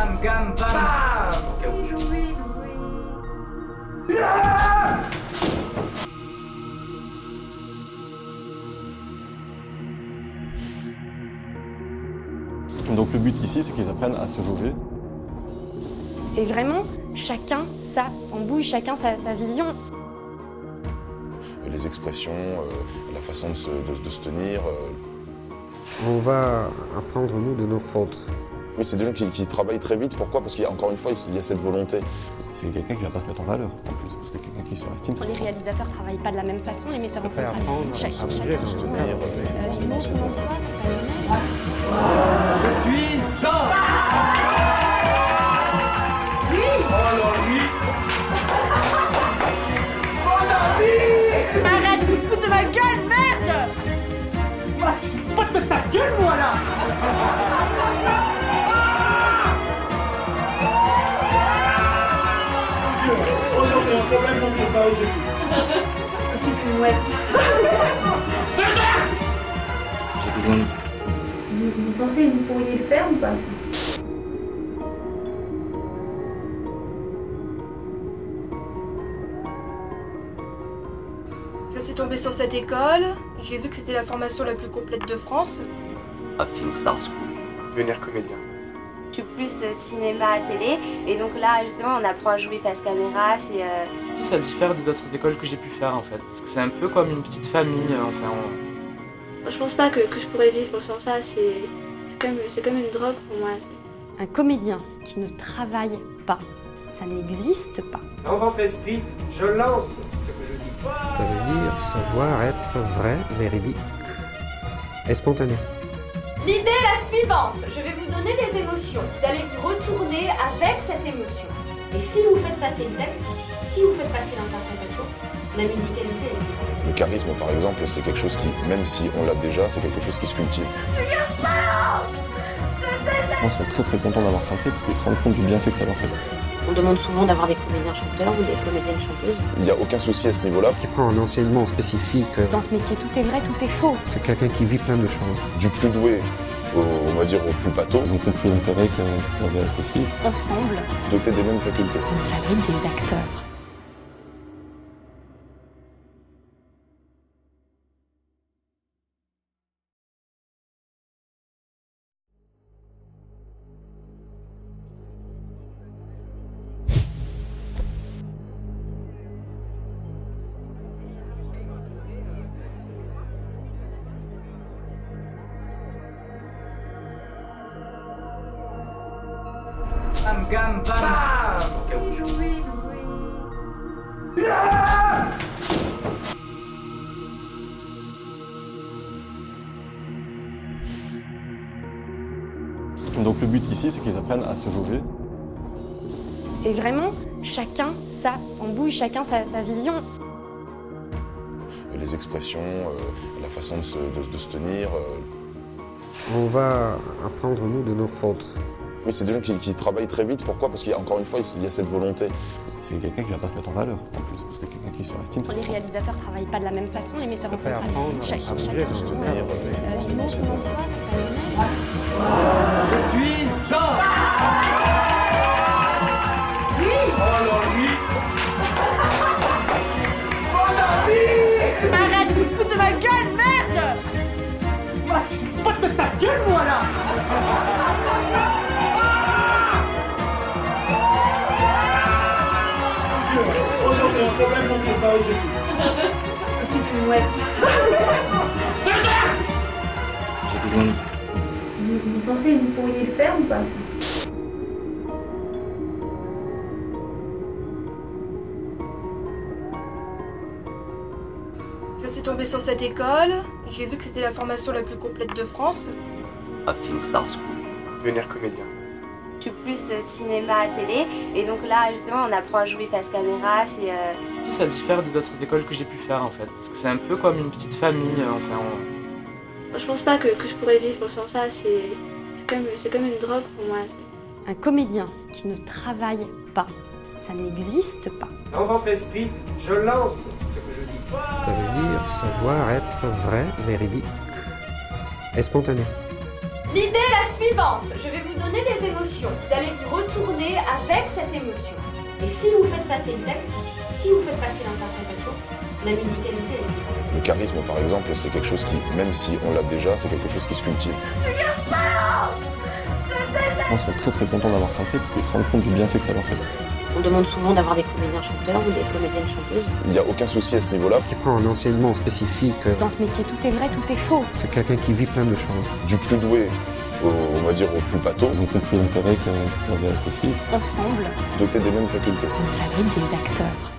Bam, gam, bam. Au cas où je... Donc le but ici, c'est qu'ils apprennent à se jauger. C'est vraiment chacun sa tambouille, chacun sa vision. Les expressions, la façon de se tenir. On va apprendre, nous, de nos fautes. Oui, c'est des gens qui travaillent très vite. Pourquoi? Parce qu'encore une fois, il y a cette volonté. C'est quelqu'un qui va pas se mettre en valeur, en plus, parce que quelqu'un qui surestime, ça Les se sent. réalisateurs travaillent pas de la même façon, les metteurs en Faire scène. apprendre à bouger, de se tenir. Les mots qu'on emploie, c'est pas le même. Je suis Jean. Oh non, lui. Mon ami. Arrête de te foutre de ma gueule, merde! Parce que je suis pas de ta gueule, moi, là. Aujourd'hui, un problème dont je parle aujourd'hui. Je suis une mouette. J'ai besoin de... Vous pensez que vous pourriez le faire ou pas ça? Je suis tombée sur cette école, j'ai vu que c'était la formation la plus complète de France. Acting Star School. Devenir comédien. Je suis plus cinéma, télé, et donc là justement on apprend à jouer face caméra, c'est... Ça diffère des autres écoles que j'ai pu faire en fait, parce que c'est un peu comme une petite famille, enfin... Je pense pas que je pourrais vivre sans ça, c'est comme une drogue pour moi. Un comédien qui ne travaille pas, ça n'existe pas. Dans votre esprit, je lance ce que je dis. Ça veut dire savoir être vrai, véridique et spontané. L'idée est la suivante, je vais vous donner des émotions, vous allez vous retourner avec cette émotion. Et si vous faites passer le texte, si vous faites passer l'interprétation, la musicalité elle sera. Le charisme, par exemple, c'est quelque chose qui, même si on l'a déjà, c'est quelque chose qui se cultive. Ils sont très très contents d'avoir craqué parce qu'ils se rendent compte du bienfait que ça leur fait. On demande souvent d'avoir des comédiens chanteurs ou des comédiennes chanteuses. Il n'y a aucun souci à ce niveau-là. Qui prend un enseignement spécifique. Dans ce métier, tout est vrai, tout est faux. C'est quelqu'un qui vit plein de choses. Du plus doué, on va dire, au plus pâteau, Ils ont compris l'intérêt que ça devait être ici. Ensemble, doté des mêmes facultés. on fabrique des acteurs. Bam, gam, bam. Au cas où je... Donc le but ici, c'est qu'ils apprennent à se jauger. C'est vraiment chacun sa tambouille, chacun sa vision. Les expressions, la façon de se tenir. On va apprendre, nous, de nos fautes. Oui, c'est des gens qui travaillent très vite. Pourquoi? Parce qu'encore une fois, il y a cette volonté. C'est quelqu'un qui va pas se mettre en valeur, en plus, parce que quelqu'un qui surestime, ça Les se sent. réalisateurs travaillent pas de la même façon, les metteurs en scène. Faire apprendre à bouger, de se tenir. Les mots qu'on emploie, c'est pas le même. Je suis Jean. Oh non, lui. Mon ami. Arrête de te foutre de ma gueule, merde! Parce que je suis pas de ta gueule, moi, là. Aujourd'hui, un problème dont je parle aujourd'hui. Je suis une mouette. J'ai besoin de... Vous pensez que vous pourriez le faire ou pas ça? Je suis tombée sur cette école, j'ai vu que c'était la formation la plus complète de France. Acting Star School. Devenir comédien. Je suis plus cinéma, télé, et donc là justement on apprend à jouer face caméra, c'est... Ça diffère des autres écoles que j'ai pu faire en fait, parce que c'est un peu comme une petite famille, enfin... Je pense pas que je pourrais vivre sans ça, c'est comme une drogue pour moi. Un comédien qui ne travaille pas, ça n'existe pas. Dans votre esprit, je lance ce que je dis. Ça veut dire savoir être vrai, véridique et spontané. L'idée est la suivante. Je vais vous donner des émotions. Vous allez vous retourner avec cette émotion. Et si vous faites passer le texte, si vous faites passer l'interprétation, la musicalité est extraordinaire. Le charisme, par exemple, c'est quelque chose qui, même si on l'a déjà, c'est quelque chose qui se cultive. Ils sont très très contents d'avoir craqué parce qu'ils se rendent compte du bienfait que ça leur fait. On demande souvent d'avoir des comédiens chanteurs ou des comédiennes chanteuses. Il n'y a aucun souci à ce niveau-là. Qui prend un enseignement spécifique. Dans ce métier, tout est vrai, tout est faux. C'est quelqu'un qui vit plein de choses. Du plus doué, on va dire, au plus pâteau, Ils ont compris l'intérêt qu'ils avaient à être ici. Ensemble, doté des mêmes facultés. on fabrique des acteurs.